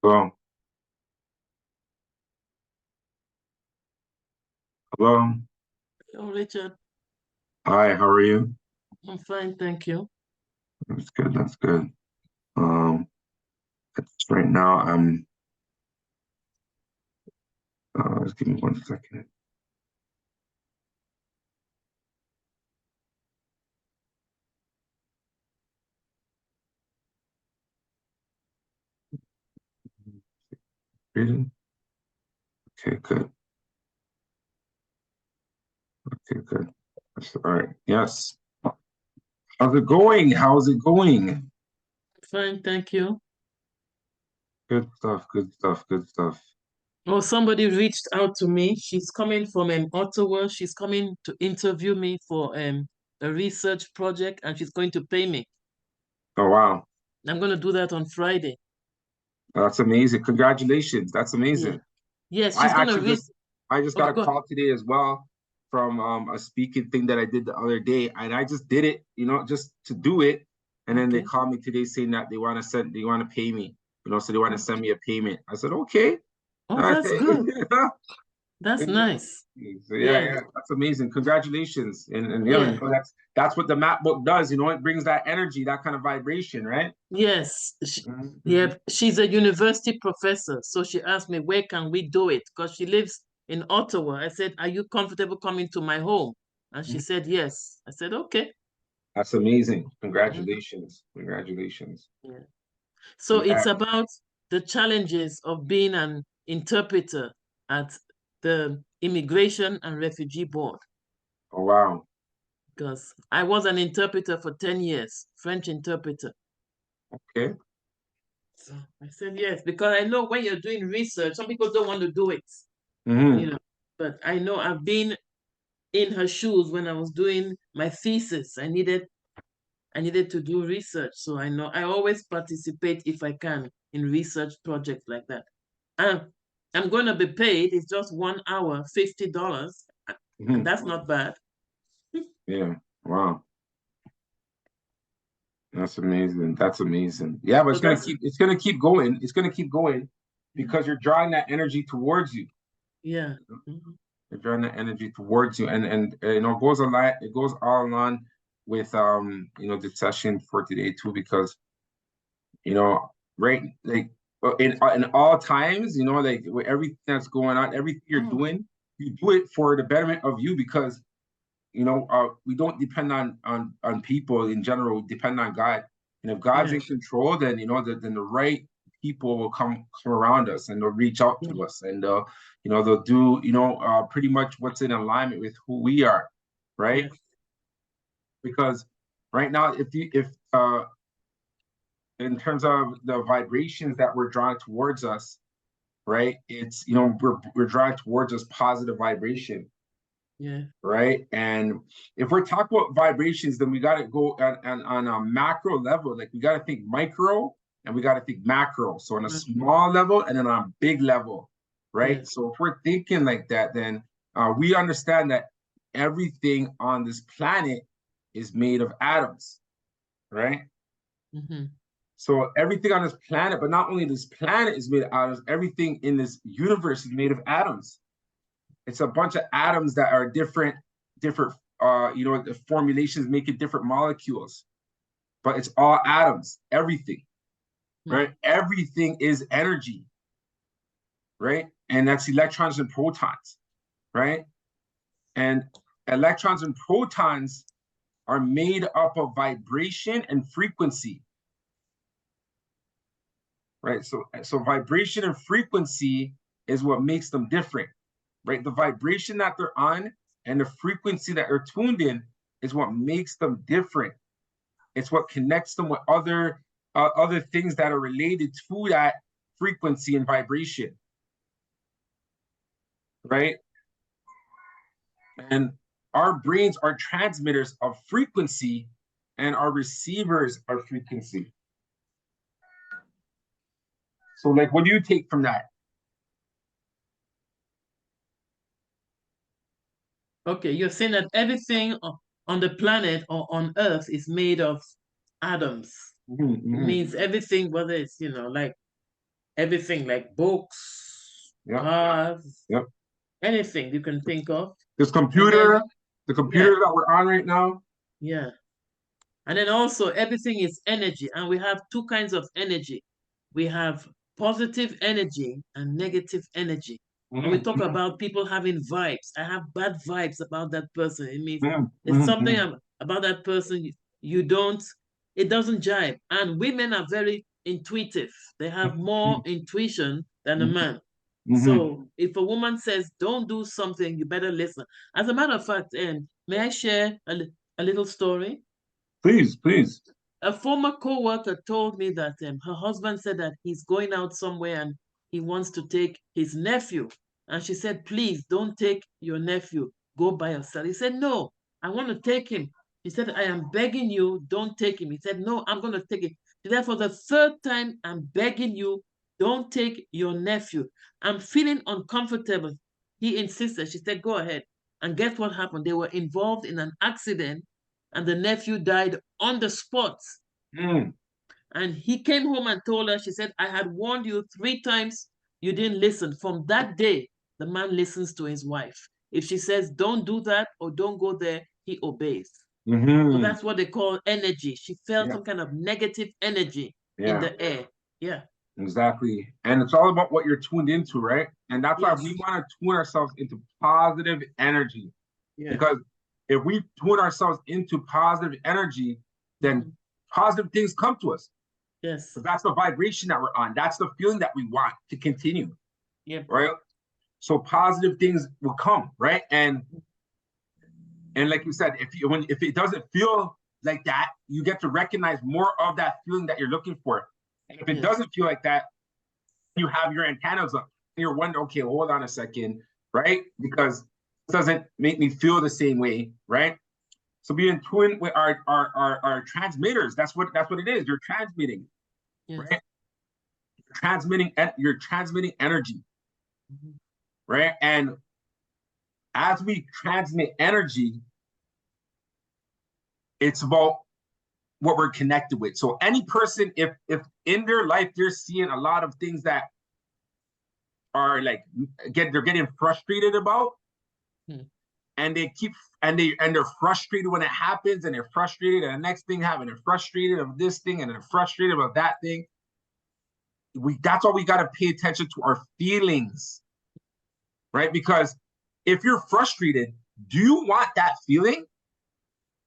Hello. Hello. Oh, Richard, Hi, how are you? I'm fine, thank you. That's good. That's good. Um, right now just give me 1 second. Reading? Okay, good. Okay, good. That's all right. Yes. How's it going? How's it going? Fine, thank you. Good stuff, good stuff, good stuff. Oh, somebody reached out to me. She's coming from Ottawa. She's coming to interview me for a research project, and she's going to pay me. Oh wow. I'm going to do that on Friday. That's amazing. Congratulations. That's Yeah. amazing. Yes, I she's going to actually read. just I just got Okay, a go ahead. call today as well from a speaking thing that I did the other day, and I just did it, just to do it. And then they Okay. called me today saying that they want to pay me, so they want to Oh, send me a payment. I said, okay. oh, that's Okay. good. That's nice. Exactly. So yeah, Yeah. yeah, that's amazing. Congratulations. And Yeah. that's what the map book does, it brings that energy, that kind of vibration, right? Yes. Mhm. Yeah. She's a university professor. So she asked me, where can we do it? Because she lives in Ottawa. I said, are you comfortable coming to my home? And she said, yes. I said, okay. That's amazing. Mhm. Congratulations. Congratulations. Yeah. So Yeah. it's about the challenges of being an interpreter at the Immigration and Refugee Board. Oh wow. Because I was an interpreter for 10 years, French interpreter. Okay. So I said yes, because I know when you're doing research, some people don't want to do it, you Hmm. know. But I know I've been in her shoes when I was doing my thesis. I needed to do research. So I know I always participate if I can in research projects like that. And I'm going to be paid. It's just 1 hour, $50. And Hmm. that's not bad. Yeah. Wow. That's amazing. That's amazing. Yeah, but So that's, it's gonna keep going. It's gonna keep going yeah. because you're drawing that energy towards you. Yeah. Mhm. You're drawing that energy towards you. And it goes a lot, it goes all along with the session for today too, because you know, right, like in all times, like with everything that's going on, everything you're Oh, doing, you do it for the betterment of you because we don't depend on people in general. We depend on God, and if God's yeah. in control, then then the right people will come around us and they'll reach out Yeah. to us and they'll do pretty much what's in alignment with who we are, right? Yes. Because right now, if in terms of the vibrations that we're drawing towards us, right? It's we're drawing towards us positive vibration, Yeah. right? And if we're talking about vibrations, then we got to go on a macro level. Like we got to think micro and we got to think macro. So on a Okay. small level and then on a big level, right? Yes. So if we're thinking like that, then we understand that everything on this planet is made of atoms, right? Hmm. So everything on this planet, but not only this planet is made of atoms, everything in this universe is made of atoms. It's a bunch of atoms that are different the formulations make it different molecules, but it's all atoms, everything, right? Everything is energy, right? And that's electrons and protons, right? And electrons and protons are made up of vibration and frequency, right? So vibration and frequency is what makes them different, right? The vibration that they're on and the frequency that they're tuned in is what makes them different. It's what connects them with other things that are related to that frequency and vibration, right? And our brains are transmitters of frequency, and our receivers are frequency. So, like, what do you take from that? Okay, you're saying that everything on the planet or on Earth is made of atoms. Mm-hmm, It mm-hmm. means everything, whether it's, like everything like books, Yeah. cars, Yep. anything you can think of. This And then, computer, the computer that we're on right now. yeah. And then also everything is energy. And we have two kinds of energy. We have positive energy and negative energy. When we talk about people having vibes, I have bad vibes about that person. It means there's something about that person you don't, it doesn't jive. And women are very intuitive. They have more intuition than a man. So if a woman says, don't do something, you better listen. As a matter of fact, and may I share a little story? Please, please. A former co-worker told me that her husband said that he's going out somewhere and he wants to take his nephew. And she said, please don't take your nephew. Go by yourself. He said, no, I want to take him. He said, I am begging you, don't take him. He said, no, I'm going to take him. She said, for the third time, I'm begging you, don't take your nephew. I'm feeling uncomfortable. He insisted. She said, go ahead. And guess what happened? They were involved in an accident and the nephew died on the spot. And he came home and told her, she said, I had warned you 3 times, you didn't listen. From that day, the man listens to his wife. If she says, don't do that or don't go there, he obeys. So that's what they call energy. She felt some kind of negative energy in the air. Yeah. Exactly. And it's all about what you're tuned into, right? And that's why we want to tune ourselves into positive energy. Because if we tune ourselves into positive energy, then positive things come to us. Yes. So that's the vibration that we're on. That's the feeling that we want to continue. Yeah. Right. So positive things will come, right? And like you said, if it doesn't feel like that, you get to recognize more of that feeling that you're looking for. And if it doesn't feel like that, you have your antennas up. You're wondering, okay, hold on a second, right? Because it doesn't make me feel the same way, right? So be in tune with our transmitters. That's what it is. You're transmitting, right? You're transmitting energy, right? And as we transmit energy, it's about what we're connected with. So any person, if in their life they're seeing a lot of things that are like they're getting frustrated about, and they're frustrated when it happens, and they're frustrated and the next thing happens, they're frustrated of this thing and they're frustrated about that thing. That's why we got to pay attention to our feelings, right? Because if you're frustrated, do you want that feeling?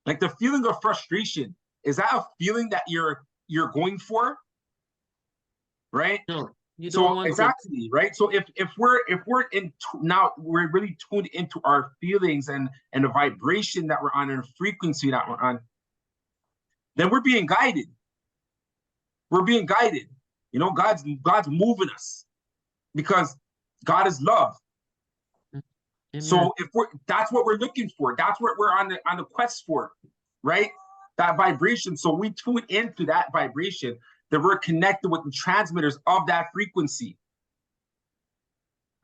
Like the feeling of frustration, is that a feeling that you're going for? Right? No, you so don't want exactly it. Right. So if we're now we're really tuned into our feelings and the vibration that we're on and the frequency that we're on, then we're being guided. We're being guided. You know, God's moving us because God is love. Amen. So if that's what we're looking for. That's what we're on the quest for, right? That vibration. So we tune into that vibration, that we're connected with the transmitters of that frequency,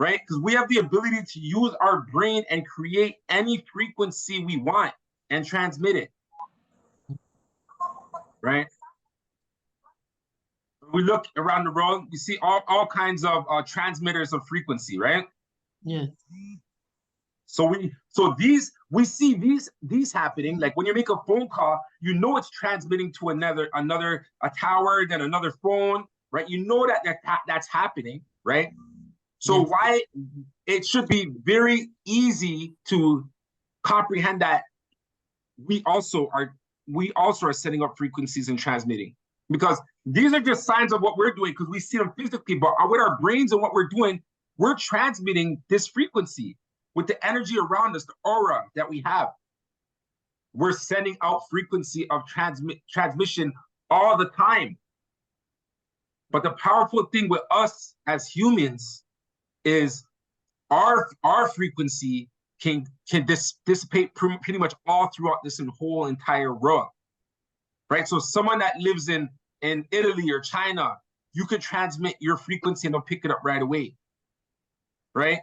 right? Because we have the ability to use our brain and create any frequency we want and transmit it, right? We look around the world, you see all kinds of transmitters of frequency, right? Yeah. So we see these happening. Like when you make a phone call, you know it's transmitting to a tower, then another phone, right? You know that's happening, right? So why it should be very easy to comprehend that we also are setting up frequencies and transmitting, because these are just signs of what we're doing because we see them physically, but with our brains and what we're doing, we're transmitting this frequency with the energy around us, the aura that we have. We're sending out frequency of transmission all the time. But the powerful thing with us as humans is our frequency can dissipate pretty much all throughout this whole entire world, right? So someone that lives in Italy or China, you could transmit your frequency and they'll pick it up right away, right?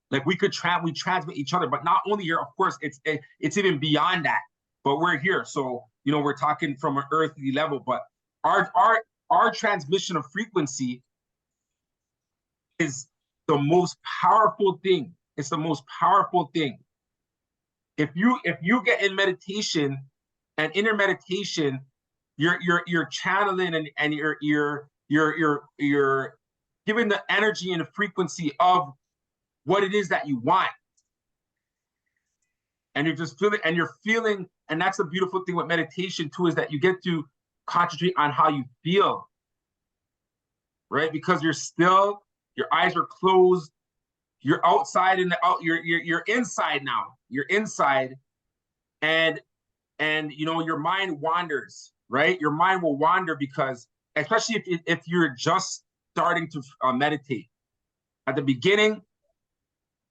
Like we transmit each other, but not only here, of course, it's even beyond that. But we're here, so we're talking from an earthly level. But our transmission of frequency is the most powerful thing. It's the most powerful thing. If you get in meditation, and inner meditation, you're channeling, and you're giving the energy and the frequency of what it is that you want. And you're just feeling, and that's the beautiful thing with meditation too, is that you get to concentrate on how you feel, right? Because you're still, your eyes are closed, you're outside and you're inside now. You're inside, and your mind wanders, right? Your mind will wander, because especially if you're just starting to meditate. At the beginning,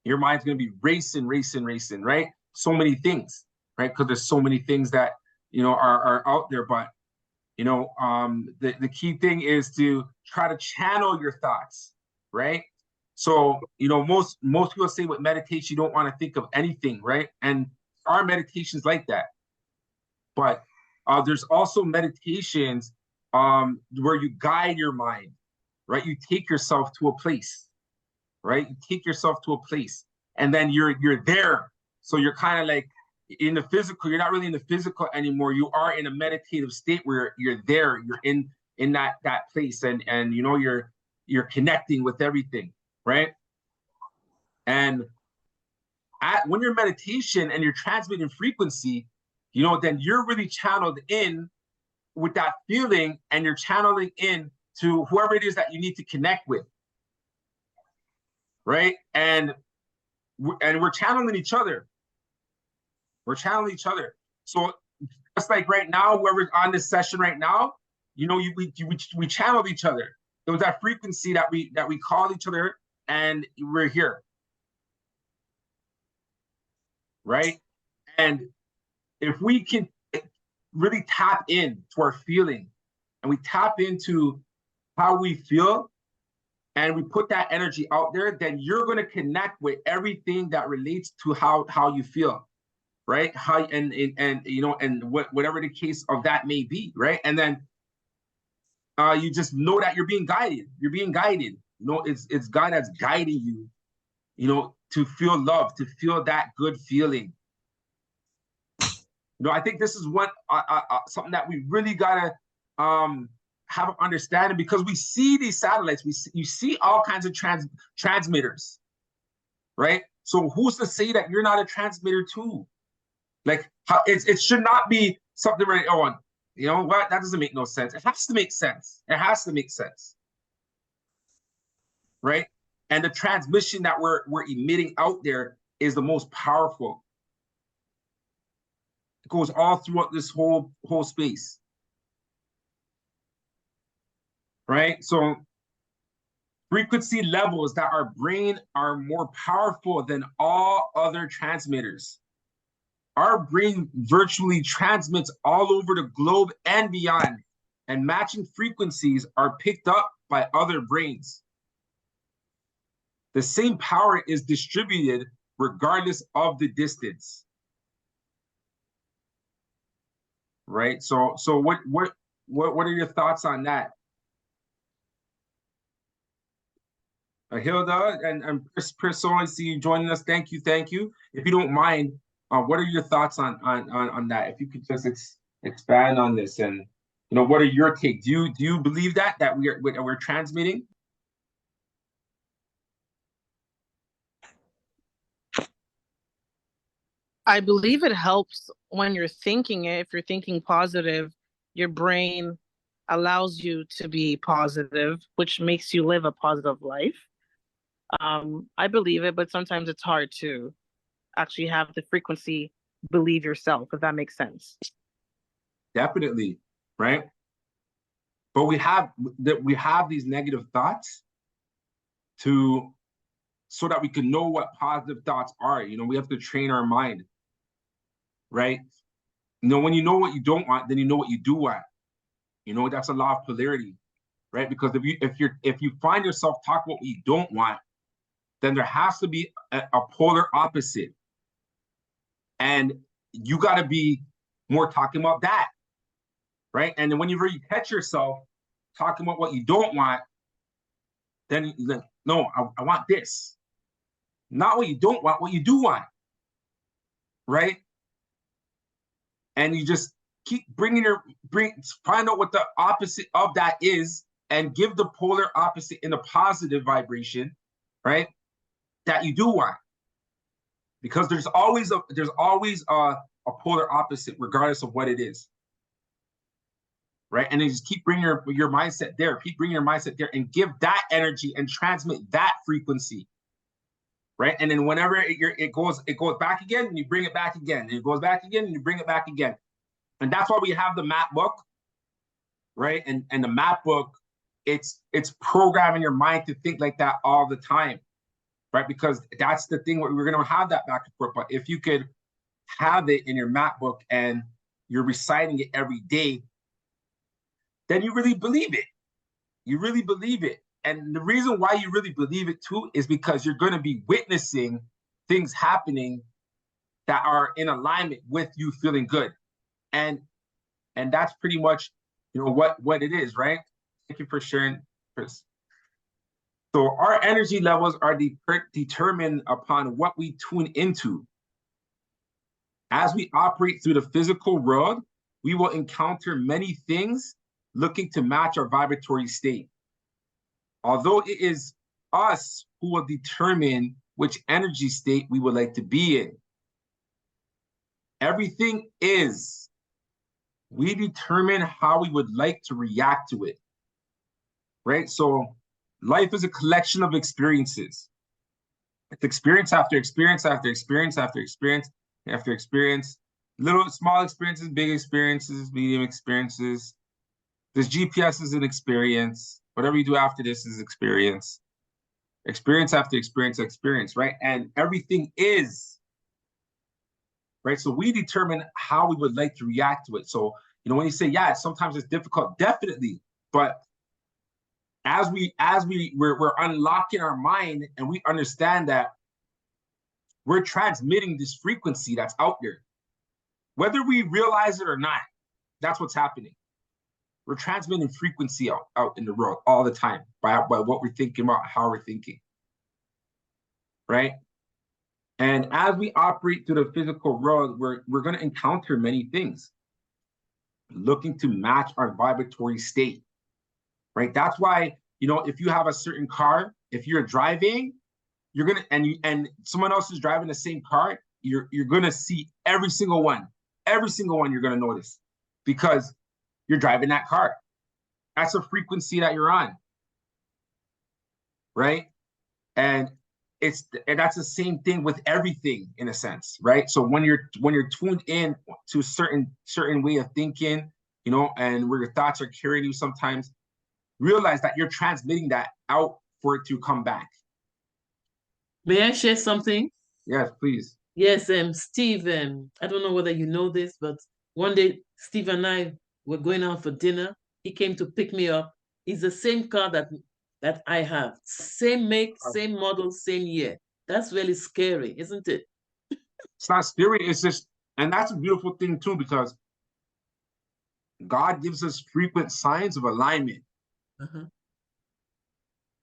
your mind's going to be racing, right? So many things, right? Because there's so many things that are out there. But the key thing is to try to channel your thoughts, right? So most people say with meditation, you don't want to think of anything, right? And our meditations like that. But there's also meditations where you guide your mind, right? You take yourself to a place, right? You take yourself to a place, and then you're there. So you're kind of like in the physical. You're not really in the physical anymore. You are in a meditative state where you're there. You're in that place, and you're connecting with everything, right? And when you're in meditation and you're transmitting frequency, then you're really channeled in with that feeling, and you're channeling in to whoever it is that you need to connect with, right? And we're channeling each other. We're channeling each other. So just like right now, whoever's on this session right now, we channeled each other. There was that frequency that we called each other, and we're here, right? And if we can really tap in to our feeling, and we tap into how we feel, and we put that energy out there, then you're going to connect with everything that relates to how you feel, right? How and whatever the case of that may be, right? And then you just know that you're being guided. You're being guided. It's God that's guiding you, to feel love, to feel that good feeling. I think this is what something that we really gotta have an understanding, because we see these satellites, you see all kinds of transmitters, right? So who's to say that you're not a transmitter too? Like, it should not be something right on. You know what? That doesn't make no sense. It has to make sense. It has to make sense, right? And the transmission that we're emitting out there is the most powerful. It goes all throughout this whole space, right? So frequency levels that our brain are more powerful than all other transmitters. Our brain virtually transmits all over the globe and beyond, and matching frequencies are picked up by other brains. The same power is distributed regardless of the distance. Right? So what are your thoughts on that? Hilda and Priscilla, I see you joining us. Thank you. If you don't mind, what are your thoughts on that? If you could just expand on this, and what are your takes? Do you believe that we're transmitting? I believe it helps when you're thinking it. If you're thinking positive, your brain allows you to be positive, which makes you live a positive life. I believe it, but sometimes it's hard to actually have the frequency believe yourself, if that makes sense. Definitely, right? But we have these negative thoughts so that we can know what positive thoughts are. We have to train our mind, right? When you know what you don't want, then you know what you do want. That's a law of polarity, right? Because if you find yourself talking about what you don't want, then there has to be a polar opposite. And you got to be more talking about that, right? And then when you really catch yourself talking about what you don't want, then you're like, no, I want this. Not what you don't want, what you do want, right? And you just keep find out what the opposite of that is, and give the polar opposite in a positive vibration, right? That you do want, because there's always a polar opposite, regardless of what it is, right? And then just keep bringing your mindset there, keep bringing your mindset there, and give that energy and transmit that frequency, right? And then whenever it goes back again, and you bring it back again, and it goes back again, and you bring it back again. And that's why we have the map book, right? And the map book, it's programming your mind to think like that all the time, right? Because that's the thing, we're going to have that back and forth. But if you could have it in your map book and you're reciting it every day, then you really believe it. You really believe it. And the reason why you really believe it too is because you're going to be witnessing things happening that are in alignment with you feeling good. And that's pretty much, what it is, right? Thank you for sharing, Chris. So our energy levels are determined upon what we tune into. As we operate through the physical world, we will encounter many things looking to match our vibratory state. Although it is us who will determine which energy state we would like to be in. Everything is. We determine how we would like to react to it, right? So life is a collection of experiences. It's experience after experience after experience after experience after experience. Little, small experiences, big experiences, medium experiences. This GPS is an experience. Whatever you do after this is experience. Experience after experience, experience, right? And everything is, right? So we determine how we would like to react to it. So, when you say, yeah, sometimes it's difficult, definitely. But as we're unlocking our mind, and we understand that we're transmitting this frequency that's out there, whether we realize it or not, that's what's happening. We're transmitting frequency out in the world all the time by what we're thinking about, how we're thinking, right? And as we operate through the physical world, we're going to encounter many things looking to match our vibratory state, right? That's why, if you have a certain car, if you're driving, you're going to, and someone else is driving the same car, you're going to see every single one you're going to notice, because you're driving that car. That's a frequency that you're on, right? And that's the same thing with everything, in a sense, right? So when you're tuned in to a certain way of thinking, and where your thoughts are carrying you, sometimes realize that you're transmitting that out for it to come back. May I share something? Yes, please. Yes, Steve, I don't know whether you know this, but one day Steve and I were going out for dinner. He came to pick me up. It's the same car that I have. Same make, same model, same year. That's really scary, isn't it? It's not scary. It's just, and that's a beautiful thing too, because God gives us frequent signs of alignment,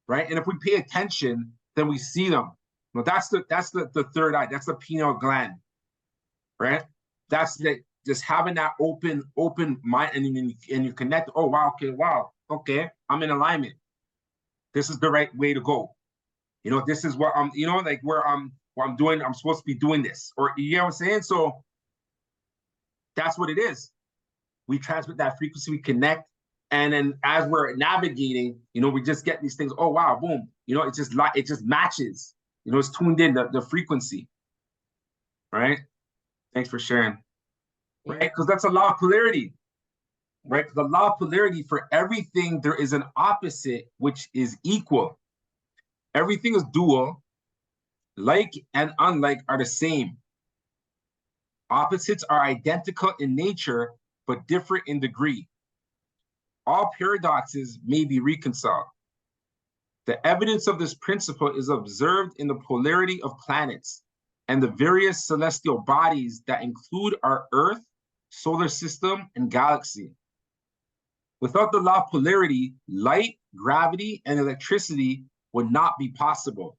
right? And if we pay attention, then we see them. Well, that's the third eye. That's the pineal gland, right? That's just having that open mind, and you connect. Oh wow, okay, I'm in alignment. This is the right way to go. This is what I'm. Like where I'm doing. I'm supposed to be doing this, or you know what I'm saying. So that's what it is. We transmit that frequency. We connect. And then as we're navigating, we just get these things. Oh wow, boom! It just matches. It's tuned in the frequency, right? Thanks for sharing, right? Because that's a law of polarity, right? The law of polarity, for everything there is an opposite which is equal. Everything is dual. Like and unlike are the same. Opposites are identical in nature, but different in degree. All paradoxes may be reconciled. The evidence of this principle is observed in the polarity of planets and the various celestial bodies that include our Earth, solar system, and galaxy. Without the law of polarity, light, gravity, and electricity would not be possible.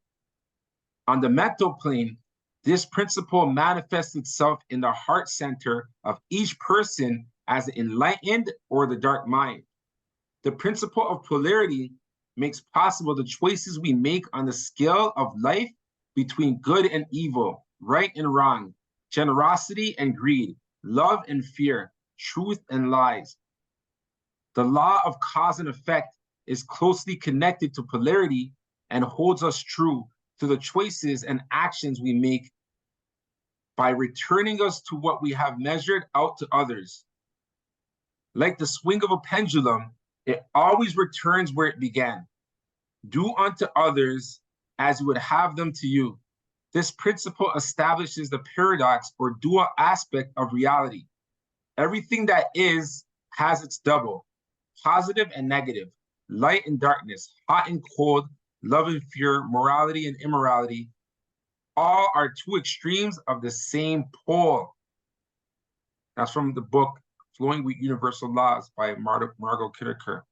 On the mental plane, this principle manifests itself in the heart center of each person as the enlightened or the dark mind. The principle of polarity makes possible the choices we make on the scale of life between good and evil, right and wrong, generosity and greed, love and fear, truth and lies. The law of cause and effect is closely connected to polarity and holds us true to the choices and actions we make by returning us to what we have measured out to others. Like the swing of a pendulum, it always returns where it began. Do unto others as you would have them to you. This principle establishes the paradox or dual aspect of reality. Everything that is has its double, positive and negative, light and darkness, hot and cold, love and fear, morality and immorality. All are two extremes of the same pole. That's from the book Flowing with Universal Laws by Margot Kiddeker.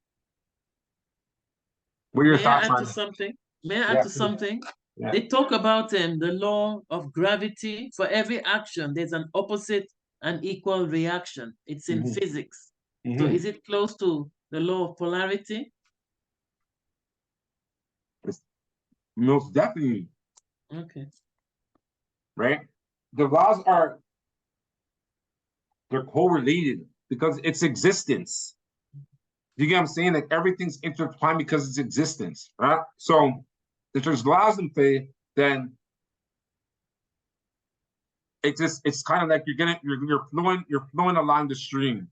What are your thoughts on something? May I add to something? Yeah. They talk about the law of gravity. For every action, there's an opposite and equal reaction. It's in physics. So is it close to the law of polarity? It's most definitely. Okay. Right? The laws they're correlated because it's existence. You get what I'm saying? Like everything's intertwined because it's existence, right? So if there's laws in play, then it's kind of like you're flowing along the stream,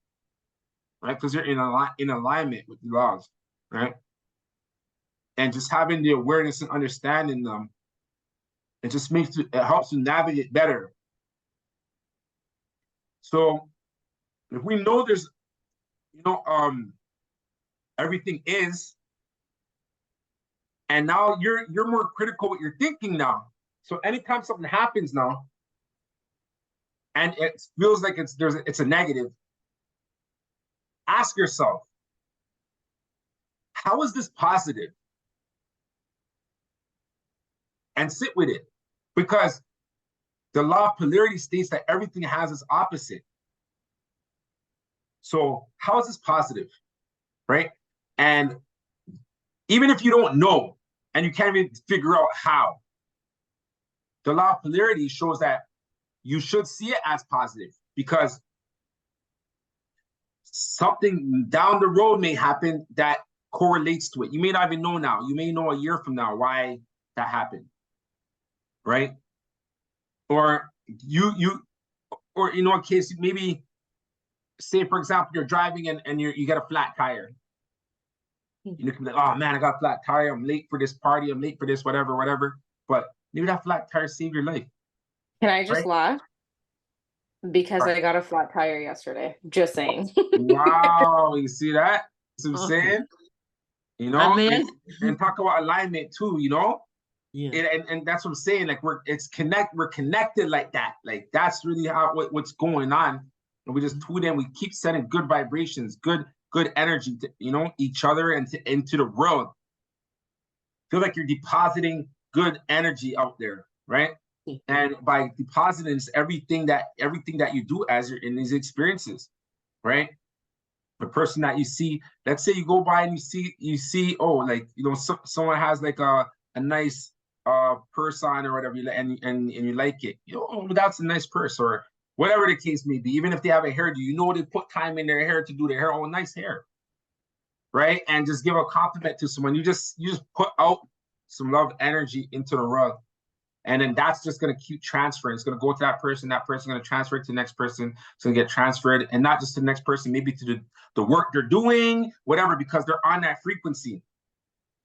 right? Because you're in alignment with the laws, right? And just having the awareness and understanding them, it just it helps you navigate better. So if we know there's, everything is, and now you're more critical with your thinking now. So anytime something happens now, and it feels like it's a negative, ask yourself, how is this positive? And sit with it, because the law of polarity states that everything has its opposite. So how is this positive, right? And even if you don't know and you can't even figure out how, the law of polarity shows that you should see it as positive, because something down the road may happen that correlates to it. You may not even know now. You may know a year from now why that happened, right? Or or in case maybe, say for example, you're driving and you get a flat tire. You can be like, oh man, I got a flat tire. I'm late for this party. I'm late for this, whatever. But maybe that flat tire saved your life. Can I just laugh? Because I got a flat tire yesterday. Just saying. Wow, you see that? See what I'm saying? And talk about alignment too, Yeah. And that's what I'm saying. Like we're connected like that. Like that's really what's going on. And we just tune in. We keep sending good vibrations, good energy to each other and into the world. Feel like you're depositing good energy out there, right? And by depositing everything that you do as you're in these experiences, right? The person that you see, let's say you go by and you see someone has like a nice purse on or whatever, and you like it, that's a nice purse, or whatever the case may be. Even if they have a hairdo, they put time in their hair to do their hair. Oh, nice hair, right? And just give a compliment to someone. You just put out some love energy into the world. And then that's just going to keep transferring. It's going to go to that person. That person's going to transfer it to the next person. It's going to get transferred, and not just to the next person, maybe to the work they're doing, whatever, because they're on that frequency,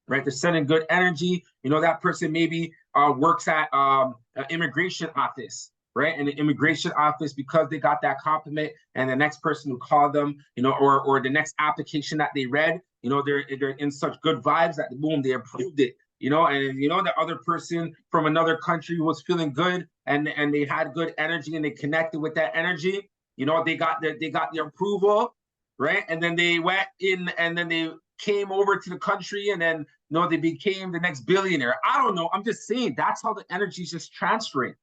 right? They're sending good energy. That person maybe works at an immigration office, right? And the immigration office, because they got that compliment, and the next person who called them, or the next application that they read, they're in such good vibes that boom, they approved it. And the other person from another country was feeling good and they had good energy and they connected with that energy. They got the approval, right? And then they went in and then they came over to the country and then, they became the next billionaire. I don't know. I'm just saying that's how the energy is just transferring.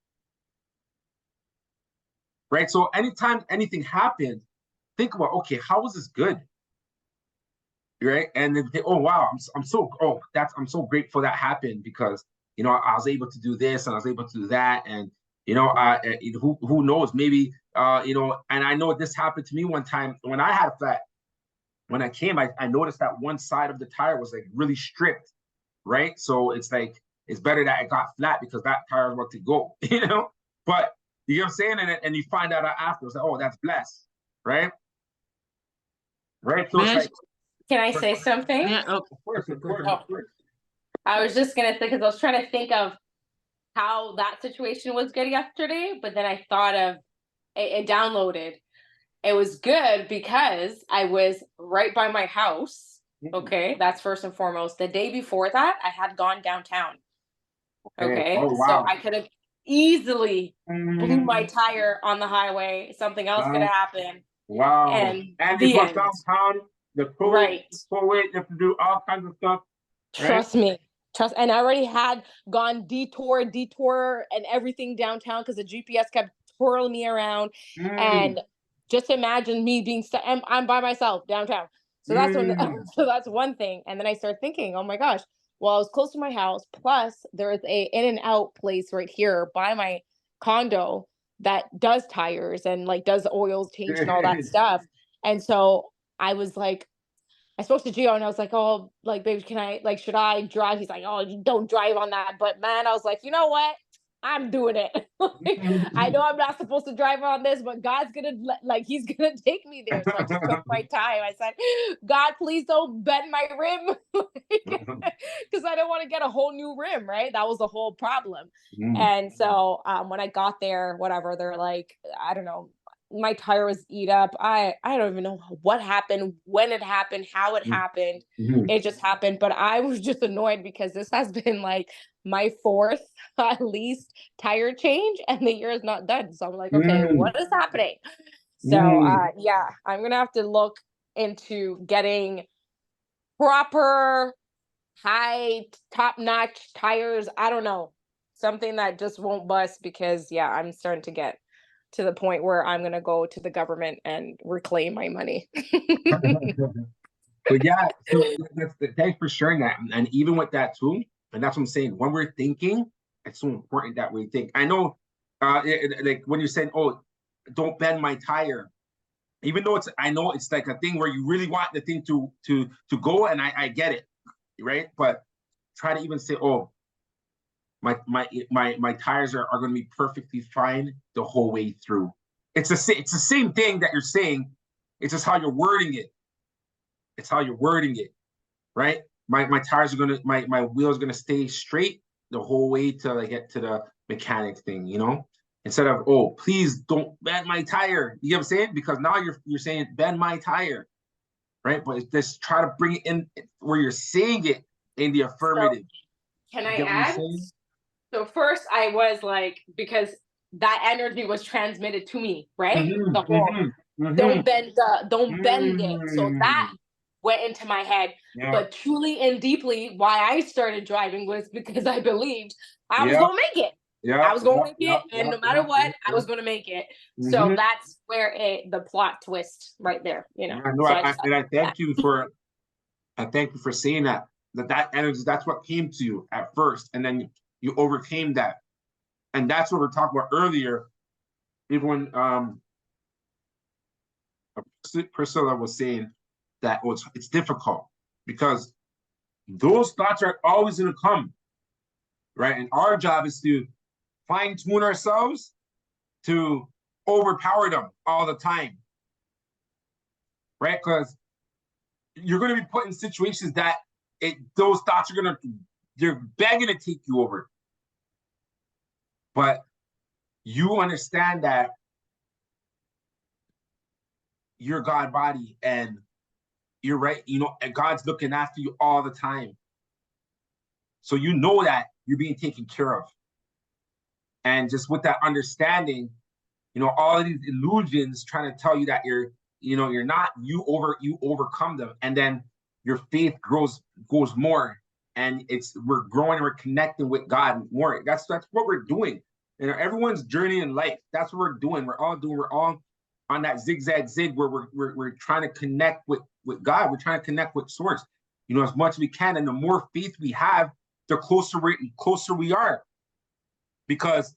Right? So anytime anything happened, think about, okay, how was this good? Right? And then oh wow, I'm so grateful that happened because I was able to do this and I was able to do that, and who knows, maybe and I know this happened to me one time when I had a flat. When I came, I noticed that one side of the tire was like really stripped, right? So it's like it's better that it got flat because that tire was about to go, But you know what I'm saying? And you find out afterwards, like, oh, that's blessed, right? Right. So it's like, can I say something? Yeah. of course. I was just gonna say, because I was trying to think of how that situation was good yesterday, but then I thought of it downloaded. It was good because I was right by my house. Okay, that's first and foremost. The day before that, I had gone downtown. Okay, oh, wow. So I could have easily blew my tire on the highway. Something else could have happened. Wow. And it was downtown. The toll, right. You have to do all kinds of stuff. Trust me. And I already had gone detour, and everything downtown because the GPS kept twirling me around. And just imagine me being stuck. I'm by myself downtown. So that's so that's one thing. And then I started thinking, oh my gosh, well, I was close to my house. Plus, there is a In-N-Out place right here by my condo that does tires and like does oils change and all that stuff. And so I was like, I spoke to Gio and I was like, oh, like, baby, should I drive? He's like, oh, you don't drive on that. But man, I was like, you know what? I'm doing it. I know I'm not supposed to drive on this, but God's gonna he's gonna take me there. So I just took my time. I said, God, please don't bend my rim because I don't want to get a whole new rim, right? That was the whole problem. And so when I got there, whatever, they're like, I don't know, my tire was eat up. I don't even know what happened, when it happened, how it happened. It just happened. But I was just annoyed because this has been like my fourth at least tire change and the year is not done. So I'm like, okay, what is happening? So yeah, I'm gonna have to look into getting proper high top-notch tires. I don't know, something that just won't bust, because yeah, I'm starting to get to the point where I'm going to go to the government and reclaim my money. But yeah, so thanks for sharing that. And even with that too, and that's what I'm saying, when we're thinking, it's so important that we think. I know, like when you're saying, oh, don't bend my tire, even though I know it's like a thing where you really want the thing to go, and I get it, right? But try to even say, oh, my tires are going to be perfectly fine the whole way through. It's the same thing that you're saying. It's just how you're wording it. It's how you're wording it, right? My tires are gonna, my wheels are gonna stay straight the whole way till I get to the mechanic thing, Instead of, oh, please don't bend my tire. You know what I'm saying? Because now you're saying bend my tire, right? But just try to bring it in where you're saying it in the affirmative. So, can I add? So first I was like, because that energy was transmitted to me, right? The whole don't bend it. So that went into my head. Yeah. But truly and deeply, why I started driving was because I believed I was gonna make it. Yeah, I was gonna make it, and no matter what, I was gonna make it. So that's where the plot twist right there, Yeah, no, so I thank you for saying that energy, that's what came to you at first, and then you overcame that. And that's what we're talking about earlier. Even when Priscilla was saying that it's difficult because those thoughts are always going to come, right? And our job is to fine-tune ourselves to overpower them all the time, right? Because you're going to be put in situations that those thoughts are they're begging to take you over. But you understand that you're God body and you're right, and God's looking after you all the time. So you know that you're being taken care of. And just with that understanding, all of these illusions trying to tell you that you're not, you overcome them. And then your faith goes more, and we're growing, we're connecting with God more. That's what we're doing. You know, everyone's journey in life. That's what we're doing. We're all on that zigzag zig where we're trying to connect with God. We're trying to connect with Source, you know, as much as we can. And the more faith we have, the closer we are, because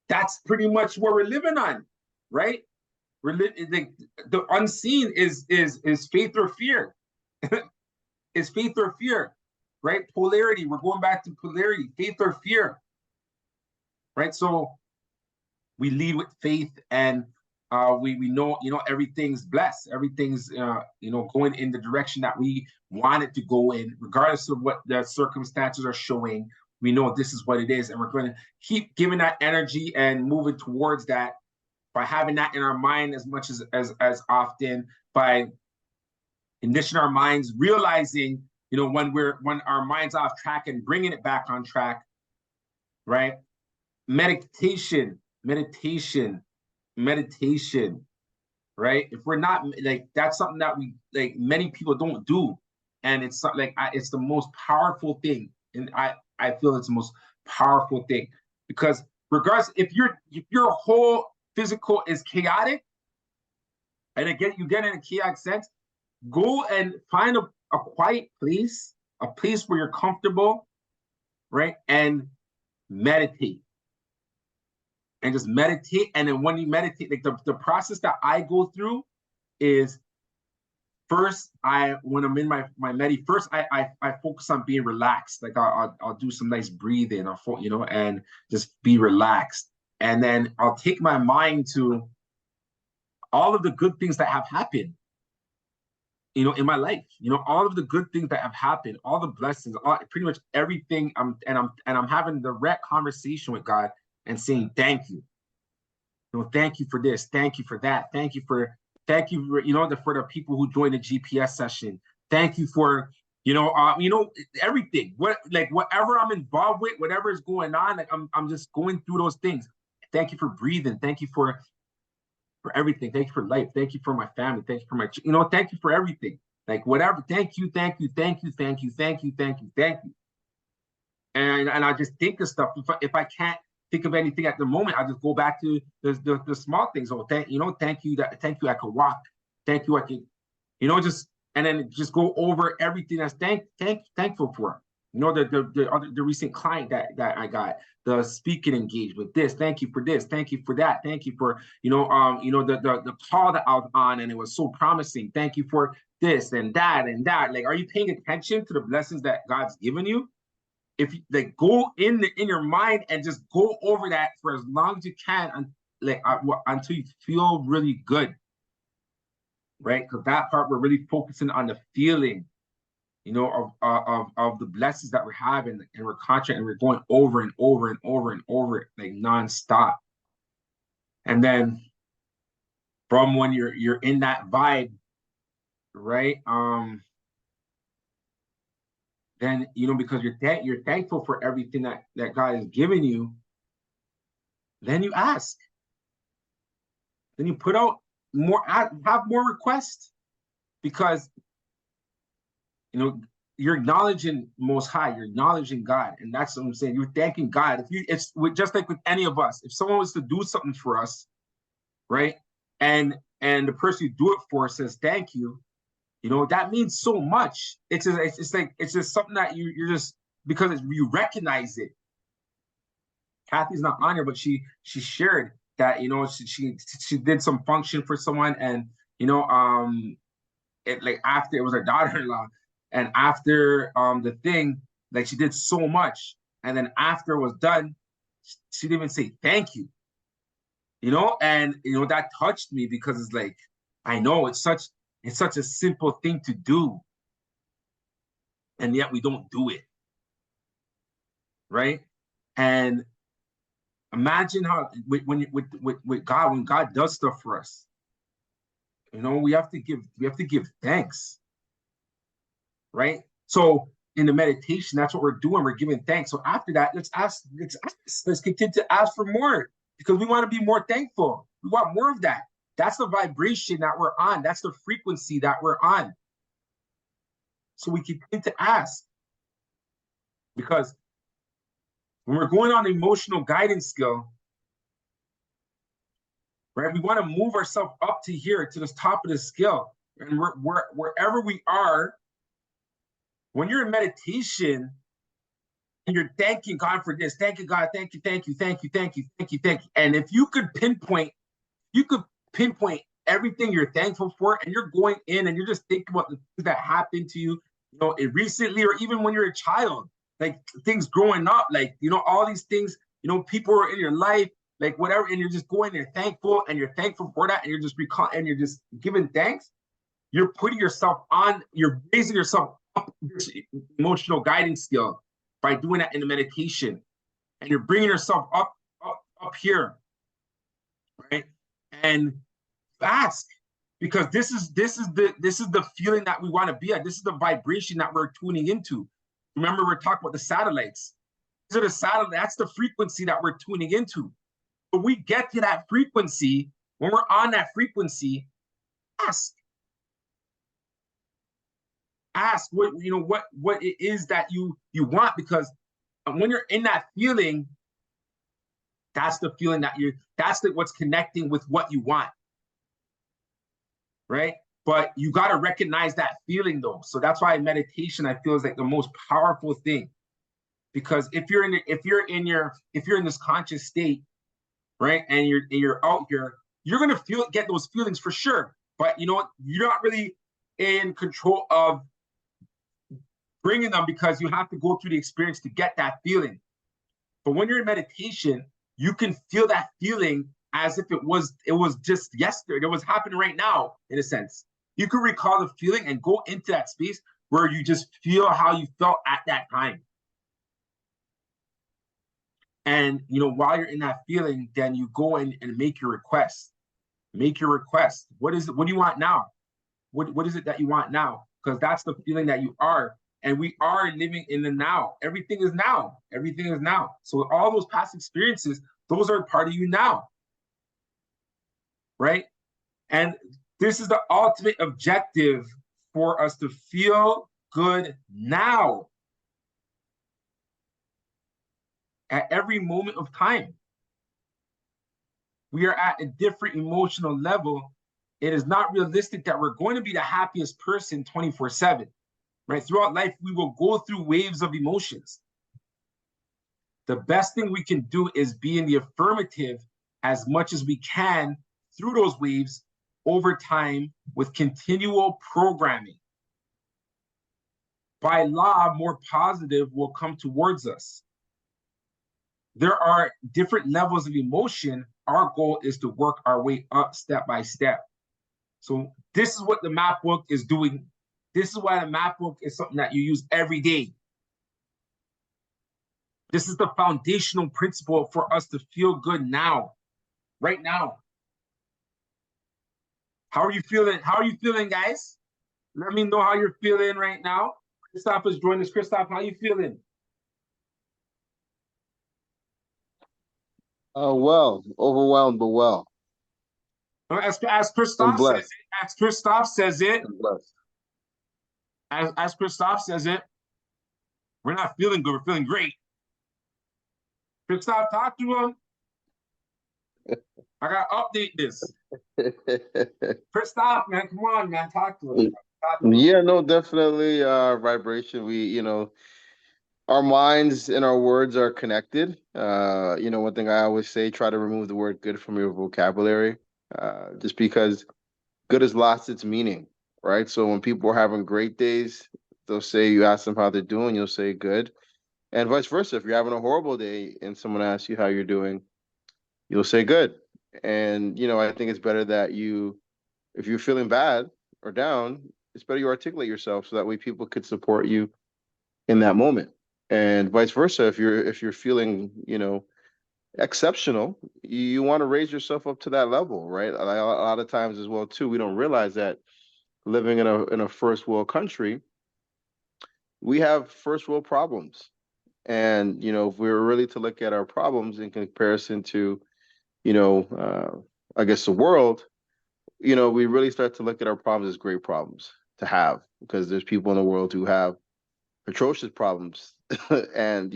that's pretty much what we're living on, right? We're the unseen is faith or fear. Is faith or fear, right? Polarity. We're going back to polarity, faith or fear, right? So we lead with faith, and we know, you know, everything's blessed. Everything's you know, going in the direction that we want it to go in, regardless of what the circumstances are showing. We know this is what it is, and we're going to keep giving that energy and moving towards that by having that in our mind as much as often, by conditioning our minds, realizing, you know, when our mind's off track and bringing it back on track, right? Meditation, right? If we're not, like, that's something that we, like, many people don't do, and it's like it's the most powerful thing, and I feel it's the most powerful thing, because regardless, if your whole physical is chaotic, and again you get in a chaotic sense, go and find a quiet place, a place where you're comfortable, right? And meditate. And just meditate. And then when you meditate, like the process that I go through is, first, when I'm in my first I focus on being relaxed. Like I'll do some nice breathing, you know, and just be relaxed. And then I'll take my mind to all of the good things that have happened, you know, in my life, you know, all of the good things that have happened, all the blessings, pretty much everything. I'm having direct conversation with God and saying, thank you. You know, thank you for this. Thank you for that. Thank you for, you know, for the people who joined the GPS session. Thank you for, you know, everything. Whatever I'm involved with, whatever is going on, like I'm just going through those things. Thank you for breathing. Thank you for everything. Thank you for life. Thank you for my family. Thank you for you know, thank you for everything. Like whatever. Thank you. And I just think of stuff. If I can't think of anything at the moment, I just go back to the small things. Oh, thank you. Thank you I could walk. Thank you I can, you know, and then just go over everything that's thankful for. You know, the recent client that I got, the speaking engagement, this, thank you for this, thank you for that, thank you for, you know, the call that I was on and it was so promising. Thank you for this and that and that. Like, are you paying attention to the blessings that God's given you? If you, like, go in your mind and just go over that for as long as you can, until you feel really good, right? Because that part, we're really focusing on the feeling, you know, of the blessings that we're having, and we're conscious, and we're going over and over and over and over it, like nonstop. And then from when you're in that vibe, right? Then, you know, because you're thankful for everything that God has given you, then you ask. Then you put out more, have more requests, because, you know, you're acknowledging Most High, you're acknowledging God, and that's what I'm saying. You're thanking God. It's just like with any of us. If someone was to do something for us, right, and the person you do it for says thank you, you know, that means so much. It's just something that you're just, because you recognize it. Kathy's not on here, but she shared that, you know, she did some function for someone, and, you know, it, like, after, it was her daughter-in-law, and after the thing, like, she did so much, and then after it was done, she didn't even say thank you, you know. And, you know, that touched me, because it's like, I know it's such a simple thing to do, and yet we don't do it, right? And imagine how with God, when God does stuff for us, you know, we have to give thanks, right? So in the meditation, that's what we're doing. We're giving thanks. So after that, let's continue to ask for more, because we want to be more thankful. We want more of that. That's the vibration that we're on. That's the frequency that we're on. So we continue to ask. Because when we're going on emotional guidance skill, right, we want to move ourselves up to here, to the top of the scale. And wherever we are, when you're in meditation and you're thanking God for this, thank you, God, thank you, thank you, thank you, thank you, thank you, thank you. And if you could pinpoint everything you're thankful for, and you're going in and you're just thinking about the things that happened to you, recently, or even when you're a child, like things growing up, like, all these things, people are in your life, like whatever, and you're just going there thankful, and you're thankful for that, and you're just giving thanks. You're you're raising yourself up this emotional guidance skill by doing that in the meditation, and you're bringing yourself up here, right? And ask, because this is the feeling that we want to be at. This is the vibration that we're tuning into. Remember, we're talking about the satellites. These are the satellites. That's the frequency that we're tuning into. But we get to that frequency, when we're on that frequency, ask what it is that you want, because when you're in that feeling, that's the feeling that's what's connecting with what you want, right? But you got to recognize that feeling, though. So that's why meditation, I feel, is like the most powerful thing, because if you're in this conscious state, right, and you're out here, you're gonna get those feelings for sure. But you know what? You're not really in control of bringing them, because you have to go through the experience to get that feeling. But when you're in meditation, you can feel that feeling as if it was just yesterday. It was happening right now, in a sense. You can recall the feeling and go into that space where you just feel how you felt at that time. And while you're in that feeling, then you go in and make your request. Make your request. What is it? What do you want now? What is it that you want now? Because that's the feeling that you are. And we are living in the now. Everything is now. Everything is now. So all those past experiences, those are part of you now. Right? And this is the ultimate objective, for us to feel good now, at every moment of time. We are at a different emotional level. It is not realistic that we're going to be the happiest person 24/7. Right? Throughout life, we will go through waves of emotions. The best thing we can do is be in the affirmative as much as we can through those waves over time, with continual programming. By law, more positive will come towards us. There are different levels of emotion. Our goal is to work our way up step by step. So this is what the map book is doing. This is why the map book is something that you use every day. This is the foundational principle for us to feel good now, right now. How are you feeling? How are you feeling, guys? Let me know how you're feeling right now. Christoph has joined us. Christoph, how are you feeling? Well, overwhelmed, but well. As Christoph says it, I'm blessed. as Christoph says it, we're not feeling good, we're feeling great. Christoph, talk to him. I gotta update this. Christoph, man, come on, man, talk to him. Yeah, no, definitely vibration. Our minds and our words are connected. One thing I always say, try to remove the word good from your vocabulary, just because good has lost its meaning, right? So when people are having great days, they'll say, you ask them how they're doing, you'll say good. And vice versa. If you're having a horrible day and someone asks you how you're doing, you'll say good. And, I think it's better that if you're feeling bad or down, it's better you articulate yourself so that way people could support you in that moment. And vice versa. If you're feeling, exceptional, you want to raise yourself up to that level, right? A lot of times as well, too, we don't realize that living in a first world country, we have first world problems. And, if we were really to look at our problems in comparison to, I guess the world, we really start to look at our problems as great problems. have, because there's people in the world who have atrocious problems, and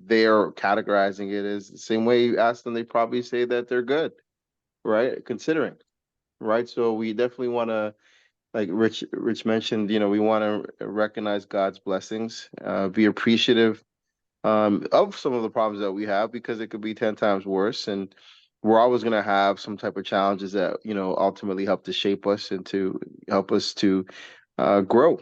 they are categorizing it as the same way you ask them, they probably say that they're good, right? Considering, right? So we definitely want to, like Rich mentioned, we want to recognize God's blessings, be appreciative of some of the problems that we have, because it could be 10 times worse. And we're always going to have some type of challenges that, ultimately help to shape us and to help us to grow.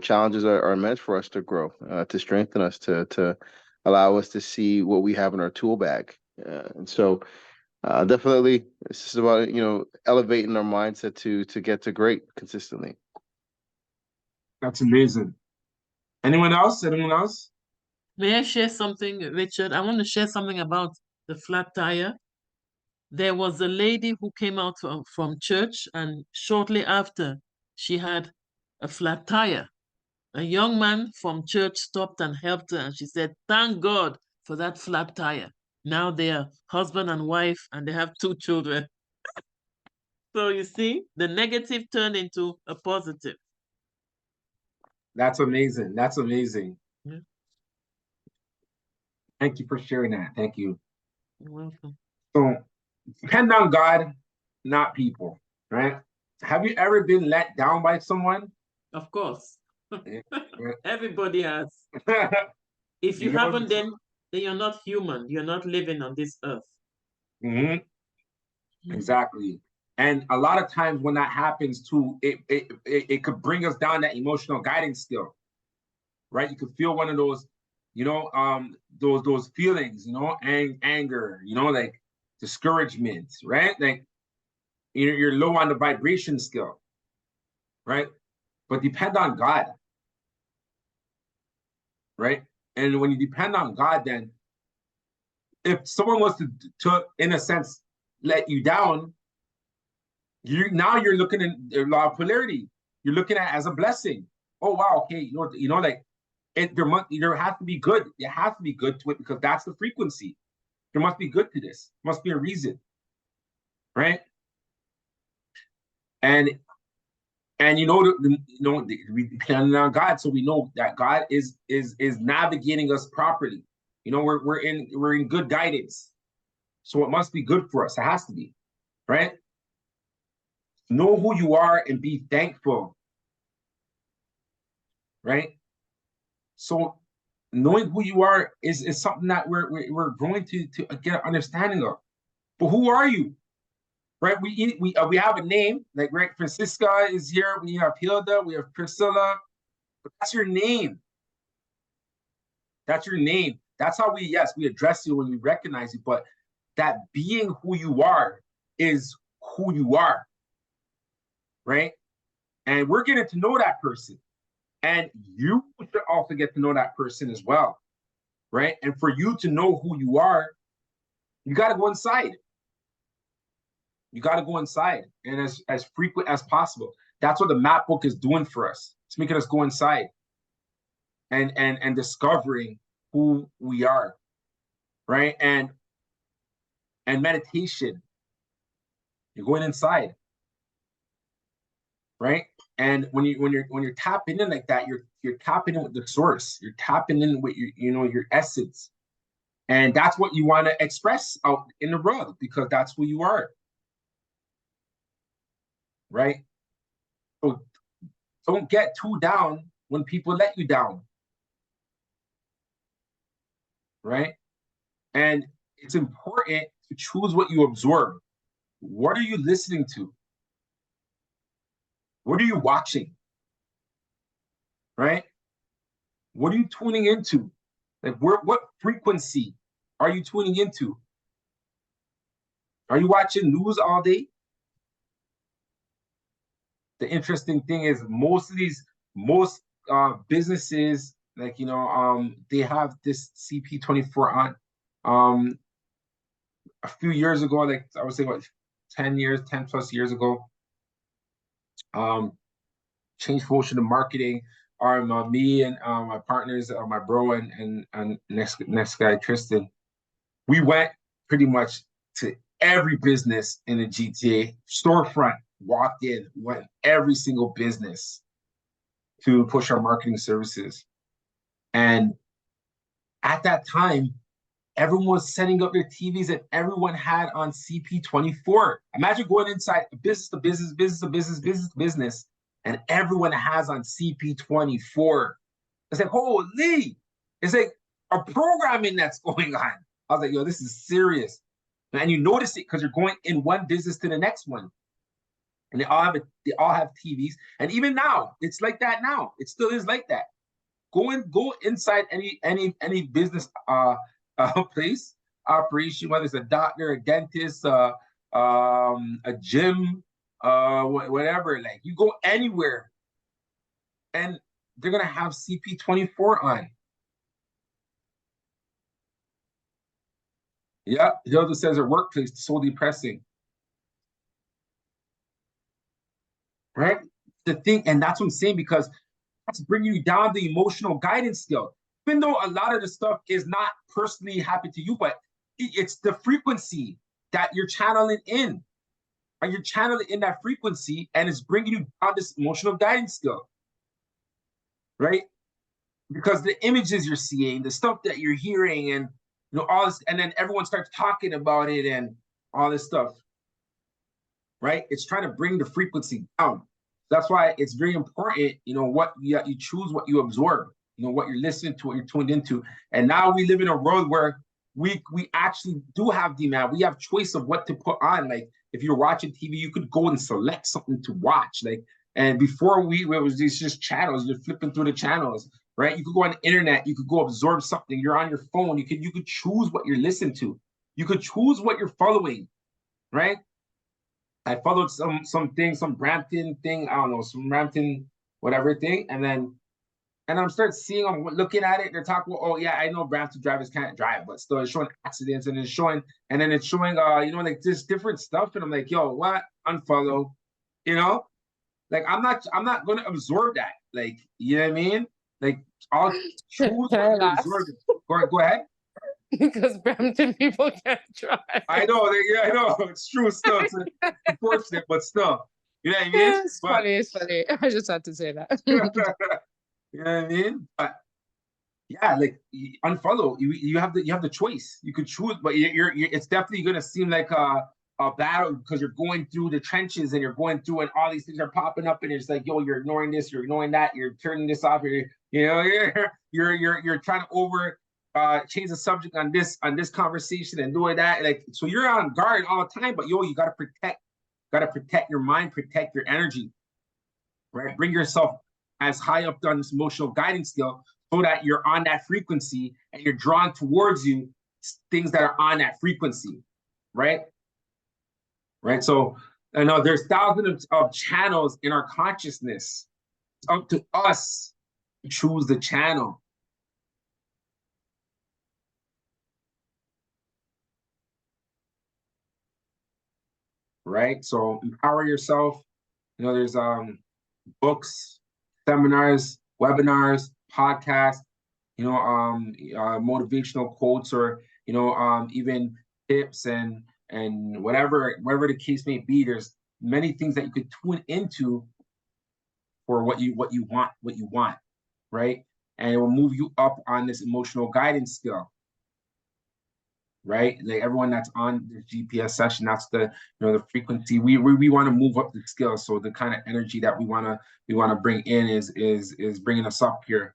Challenges are meant for us to grow, to strengthen us, to allow us to see what we have in our tool bag. And so definitely it's just about, elevating our mindset to get to great consistently. That's amazing. Anyone else? Anyone else? May I share something, Richard? I want to share something about the flat tire. There was a lady who came out from church, and shortly after, she had a flat tire. A young man from church stopped and helped her, and she said, "Thank God for that flat tire." Now they are husband and wife, and they have 2 children. So you see, the negative turned into a positive. That's amazing. That's amazing. Yeah. Thank you for sharing that. Thank you. You're welcome. So depend on God, not people, right? Have you ever been let down by someone? Of course. Yeah. Everybody has. If you haven't, then you're not human. You're not living on this earth. Mm-hmm. Exactly. And a lot of times when that happens too, it could bring us down that emotional guidance skill, right? You could feel one of those, those feelings, anger, like discouragement, right? Like you're low on the vibration skill, right? But depend on God, right? And when you depend on God, then if someone was to in a sense let you down, you're looking at the law of polarity. You're looking at it as a blessing. Oh wow, okay, like there has to be good. It has to be good to it, because that's the frequency. There must be good to this. Must be a reason, right? And we depend on God, so we know that God is navigating us properly. We're in good guidance, so it must be good for us. It has to be, right? Know who you are and be thankful, right? So knowing who you are is something that we're going to get an understanding of. But who are you, right? We have a name, like, right? Francisca is here. We have Hilda. We have Priscilla. But that's your name. That's your name. That's how we address you when we recognize you. But that being who you are is who you are, right? And we're getting to know that person. And you should also get to know that person as well, right? And for you to know who you are, you got to go inside. You got to go inside, and as frequent as possible. That's what the map book is doing for us. It's making us go inside and discovering who we are, right? And meditation, you're going inside, right? And when you're tapping in like that, you're tapping in with the source. You're tapping in with your essence, and that's what you want to express out in the world, because that's who you are, right? So don't get too down when people let you down, right? And it's important to choose what you absorb. What are you listening to? What are you watching? Right? What are you tuning into? Like, what frequency are you tuning into? Are you watching news all day? The interesting thing is most businesses, like, they have this CP24 on. A few years ago, like I would say, 10 plus years ago, changed motion of marketing. Me and my partners, my bro and next guy Tristan, we went pretty much to every business in the GTA storefront. walked in, went every single business to push our marketing services. And at that time, everyone was setting up their TVs and everyone had on CP24. Imagine going inside business to business, business to business, business to business, and everyone has on CP24. It's like, holy, it's like a programming that's going on. I was like, yo, this is serious. And you notice it because you're going in one business to the next one. And they all have TVs. And even now, it's like that now. It still is like that. Go inside any business place, operation, whether it's a doctor, a dentist, a gym, whatever. Like, you go anywhere and they're gonna have CP24 on. Yeah, Hilda says her workplace is so depressing. Right? The thing, and that's what I'm saying, because that's bringing you down the emotional guidance skill. Even though a lot of the stuff is not personally happening to you, but it's the frequency that you're channeling in. Or you're channeling in that frequency, and it's bringing you down this emotional guidance skill. Right? Because the images you're seeing, the stuff that you're hearing, and all this, and then everyone starts talking about it and all this stuff. Right? It's trying to bring the frequency down. That's why it's very important, what you choose, what you absorb, what you're listening to, what you're tuned into. And now we live in a world where we actually do have demand. We have choice of what to put on. Like, if you're watching TV, you could go and select something to watch. Like, and before it was these just channels, you're flipping through the channels, right? You could go on the internet, you could go absorb something. You're on your phone, you could choose what you're listening to. You could choose what you're following, right? I followed some Brampton thing, I don't know, some Brampton whatever thing, and I'm start seeing them, looking at it, they're talking, oh yeah, I know Brampton drivers can't drive, but still it's showing accidents, and it's showing like this different stuff, and I'm like, yo, what? Unfollow, like I'm not gonna absorb that, like, you know what I mean? Like, I'll choose what to absorb. Go ahead. Because Brampton people can't drive. I know, I know, it's true still. It's unfortunate, but still, you know what I mean? Yeah, it's funny. It's funny. I just had to say that. You know what I mean? But yeah, like, unfollow. You have the choice. You could choose, but you're it's definitely gonna seem like a battle, because you're going through the trenches and you're going through, and all these things are popping up, and it's like, yo, you're ignoring this, you're ignoring that, you're turning this off, you're trying to change the subject on this conversation and doing that. Like, so you're on guard all the time, but you gotta protect your mind, protect your energy, right? Bring yourself as high up on this emotional guidance skill, so that you're on that frequency and you're drawn towards you things that are on that frequency, right? Right. So I know there's thousands of channels in our consciousness. It's up to us to choose the channel. Right. So empower yourself. There's books, seminars, webinars, podcasts, motivational quotes, or even tips and whatever the case may be. There's many things that you could tune into for what you want, right? And it will move you up on this emotional guidance skill, right? Like, everyone that's on the GPS session, that's the the frequency. We want to move up the skill. So the kind of energy that we want to bring in is bringing us up here,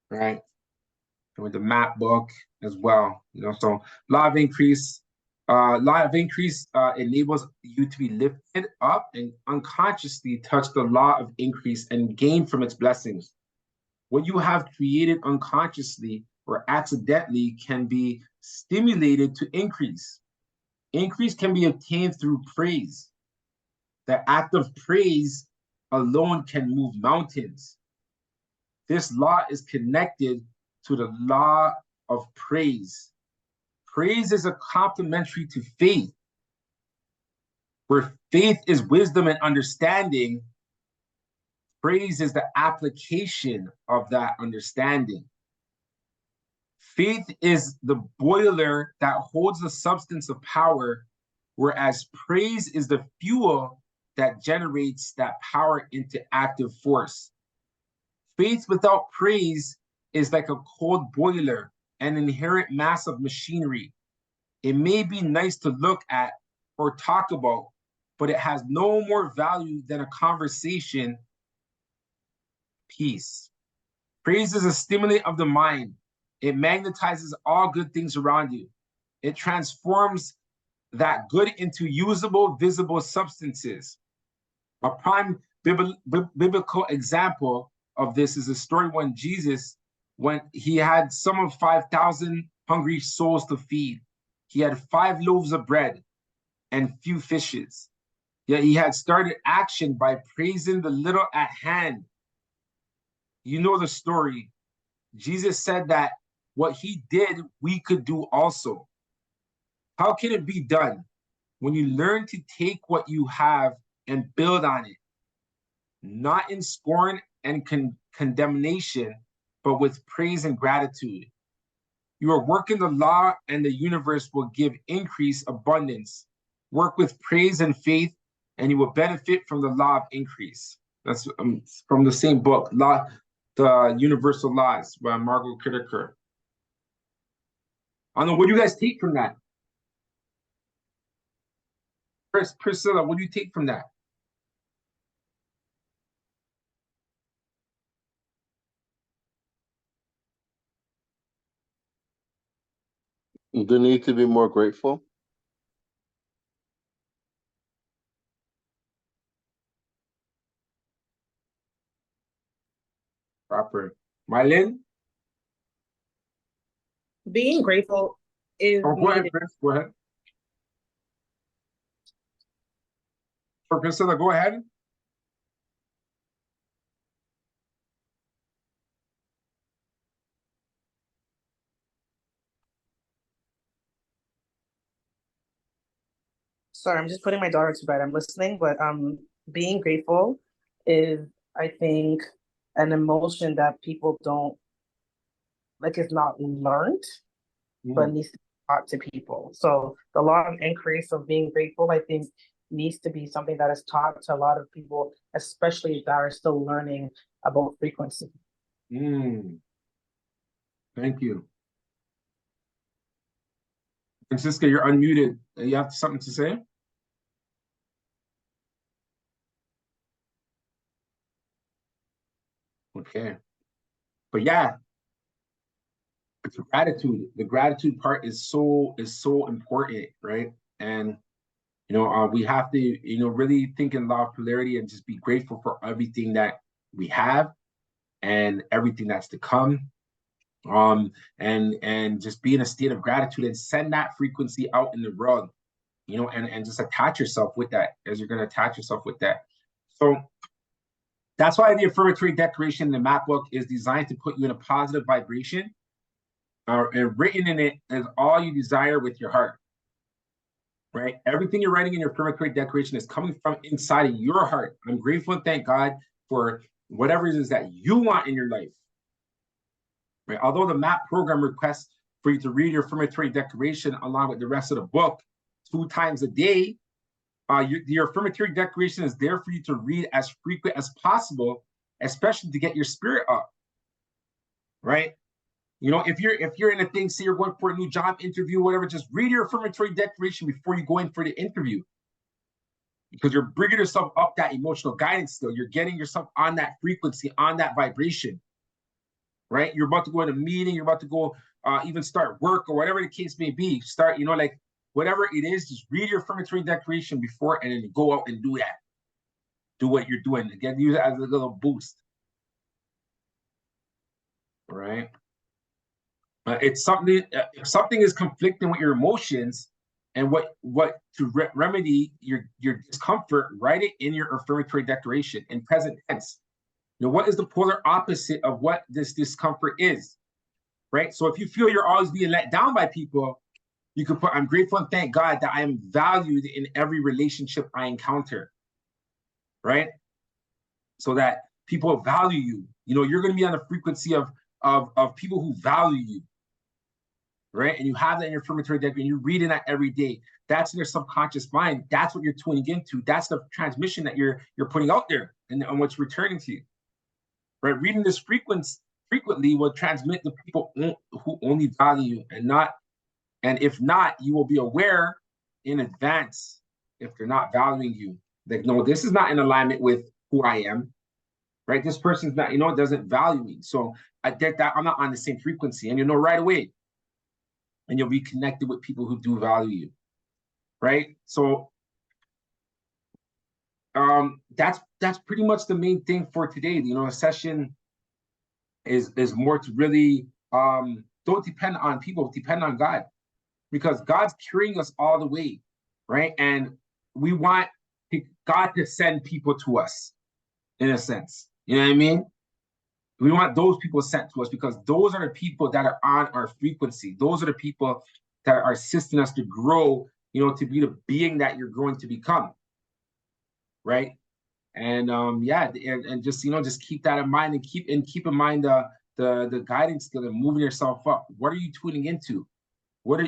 right? And with the map book as well, so law of increase enables you to be lifted up and unconsciously touch the law of increase and gain from its blessings. What you have created unconsciously or accidentally can be stimulated to increase. Increase can be obtained through praise. The act of praise alone can move mountains. This law is connected to the law of praise. Praise is a complementary to faith. Where faith is wisdom and understanding, praise is the application of that understanding. Faith is the boiler that holds the substance of power, whereas praise is the fuel that generates that power into active force. Faith without praise is like a cold boiler, an inherent mass of machinery. It may be nice to look at or talk about, but it has no more value than a conversation. Peace. Praise is a stimulant of the mind. It magnetizes all good things around you. It transforms that good into usable, visible substances. A prime biblical example of this is a story when Jesus, when he had some of 5,000 hungry souls to feed. He had 5 loaves of bread and few fishes. Yet he had started action by praising the little at hand. You know the story. Jesus said that what he did, we could do also. How can it be done? When you learn to take what you have and build on it, not in scorn and condemnation, but with praise and gratitude. You are working the law, and the universe will give increase, abundance. Work with praise and faith, and you will benefit from the law of increase. That's from the same book, Law, the Universal Laws by Margot Whittaker. I don't know, what do you guys take from that? Priscilla, what do you take from that? The need to be more grateful. Proper. Mylin? Being grateful is Oh, go ahead, needed. Chris. Go ahead. For Priscilla, go ahead. Sorry, I'm just putting my daughter to bed. I'm listening, but being grateful is, I think, an emotion that people don't like, is not learned, but needs to be taught to people. So the law of increase of being grateful, I think, needs to be something that is taught to a lot of people, especially that are still learning about frequency. Thank you. Francisca, you're unmuted. You have something to say? Okay. But yeah, it's gratitude. The gratitude part is so important, right? And we have to, really think in law of polarity and just be grateful for everything that we have and everything that's to come. And just be in a state of gratitude and send that frequency out in the world, and just attach yourself with that as you're going to attach yourself with that. So that's why the affirmatory declaration in the map book is designed to put you in a positive vibration. And written in it is all you desire with your heart, right? Everything you're writing in your affirmatory declaration is coming from inside of your heart. I'm grateful and thank God for whatever it is that you want in your life. Right? Although the MAP program requests for you to read your affirmatory declaration along with the rest of the book 2 times a day, your affirmatory declaration is there for you to read as frequent as possible, especially to get your spirit up. Right? If you're in a thing, say you're going for a new job interview, whatever, just read your affirmatory declaration before you go in for the interview. Because you're bringing yourself up that emotional guidance still. You're getting yourself on that frequency, on that vibration. Right? You're about to go in a meeting, you're about to go even start work or whatever the case may be. Start, like whatever it is, just read your affirmatory declaration before and then go out and do that. Do what you're doing. Again, use it as a little boost. Right? It's something, if something is conflicting with your emotions and what to remedy your discomfort, write it in your affirmatory declaration in present tense. What is the polar opposite of what this discomfort is, right? So if you feel you're always being let down by people, you could put, I'm grateful and thank God that I am valued in every relationship I encounter, right? So that people value you. You're going to be on the frequency of people who value you. right? And you have that in your affirmatory declaration, you're reading that every day. That's in your subconscious mind. That's what you're tuning into. That's the transmission that you're putting out there and what's returning to you, right? Reading this frequently will transmit to people who only value you and if not, you will be aware in advance if they're not valuing you. Like, no, this is not in alignment with who I am, right? This person's not, doesn't value me. So I get that I'm not on the same frequency, and right away. And you'll be connected with people who do value you, right? So that's pretty much the main thing for today. A session is more to really don't depend on people, depend on God, because God's carrying us all the way, right? And we want God to send people to us, in a sense. You know what I mean? We want those people sent to us because those are the people that are on our frequency. Those are the people that are assisting us to grow, to be the being that you're going to become, right? And and just just keep that in mind, and keep in mind the guiding skill and moving yourself up. What are you tuning into? How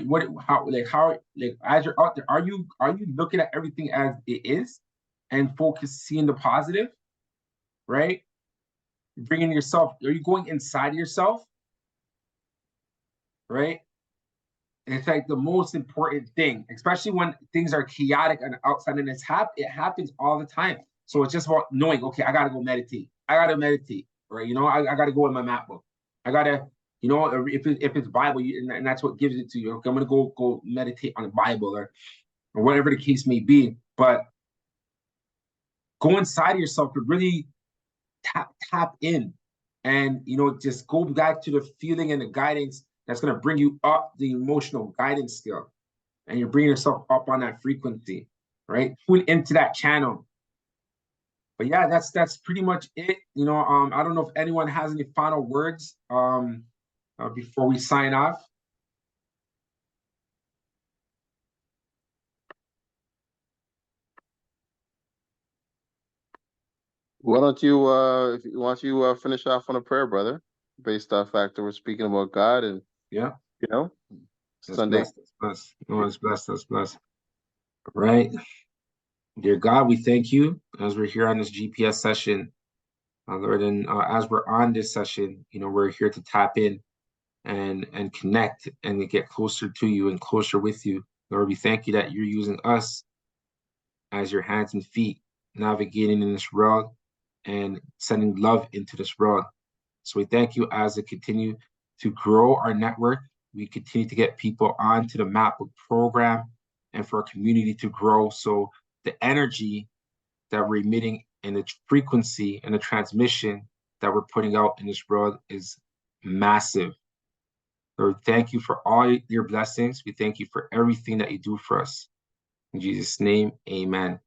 as you're out there, are you looking at everything as it is and seeing the positive, right? Bringing yourself, are you going inside yourself, right? It's like the most important thing, especially when things are chaotic and outside, and it happens all the time. So it's just about knowing, okay, I gotta go meditate. I right? I gotta go in my map book. I gotta, if it's Bible, and that's what gives it to you. Okay, I'm gonna go meditate on the Bible or whatever the case may be. But go inside yourself to really tap in, and just go back to the feeling and the guidance that's going to bring you up the emotional guidance skill, and you're bringing yourself up on that frequency, right? Tune into that channel. But yeah, that's pretty much it. I don't know if anyone has any final words before we sign off. Why don't you finish off on a prayer, brother, based off fact that we're speaking about God and Yeah, that's Sunday. Blessed, that's blessed. No, it's blessed. That's blessed. Right. Dear God, we thank you as we're here on this GPS session, Lord, and as we're on this session, we're here to tap in and connect and to get closer to you and closer with you. Lord, we thank you that you're using us as your hands and feet, navigating in this world and sending love into this world. So we thank you as we continue to grow our network. We continue to get people onto the MapBook program and for our community to grow. So the energy that we're emitting and the frequency and the transmission that we're putting out in this world is massive. Lord, thank you for all your blessings. We thank you for everything that you do for us. In Jesus' name, amen.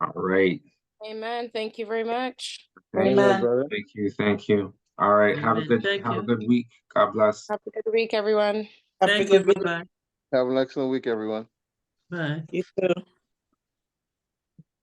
All right. Amen. Thank you very much. Amen. Brother. Thank you. All right. Amen. Have a good week. God bless. Have a good week, everyone. Have a Thank you. good week. Bye-bye. Have an excellent week, everyone. Bye. You too.